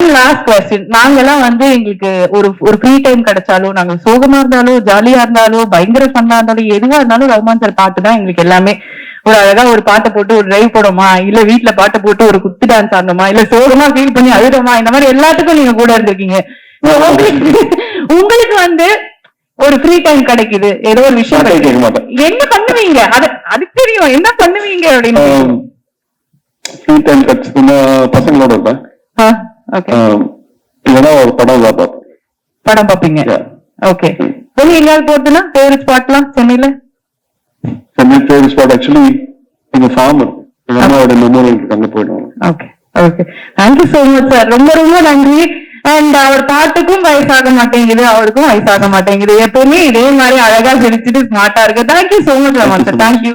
One last question. நாங்கெல்லாம் வந்து எங்களுக்கு ஒரு ஃப்ரீ டைம் கிடைச்சாலும், நாங்க சோகமா இருந்தாலும், ஜாலியா இருந்தாலும், பயங்கர ஃபன்னா இருந்தாலும், எதுவா இருந்தாலும் ரஹ்மான் சார் பாட்டு தான் எங்களுக்கு எல்லாமே. ஒரு அழகா ஒரு பாட்டை போட்டு ஒரு டிரைவ் போடுமா, இல்ல வீட்டுல பாட்டை போட்டு ஒரு குத்து டான்ஸ் ஆடணுமா, இல்ல சோகமா ஃபீல் பண்ணி அழுதமா, இந்த மாதிரி எல்லாத்துக்கும் நீங்க கூட இருந்திருக்கீங்க. உங்களுக்கு வந்து ஒரு ஃப்ரீ டைம் கிடைக்குது, ஏதோ ஒரு விஷயம் என்ன பண்ணுவீங்க? அதுக்கு தெரியும் என்ன பண்ணுவீங்க அப்படின்னு. ஃப்ரீ டைம் கிடைச்சதுன்னா பசங்களோட இருப்பேன். இல்லைன்னா ஒரு படம் தான் பார்ப்பேன். படம் பார்ப்பீங்க? ஓகே. வெளியே எங்கேயாவது போறதுன்னா ஃபேவரட் ஸ்பாட்லாம் சென்னையில? சென்னை ஃபேவரட் ஸ்பாட் ஆக்சுவலி எங்க ஃபார்ம் அம்மாவோட மெமோரியல் அங்க போயிடுவோம். Okay okay. Thank you so much sir. ரொம்ப ரொம்ப நன்றி. அண்ட் அவர் பாட்டுக்கும் வயசாக மாட்டேங்குது, அவருக்கும் வயசாக மாட்டேங்குது. எப்பவுமே இதே மாதிரி அழகா சிரிச்சுட்டு ஸ்மார்ட்டா இருக்கு. Thank you so much Rahman sir. Thank you.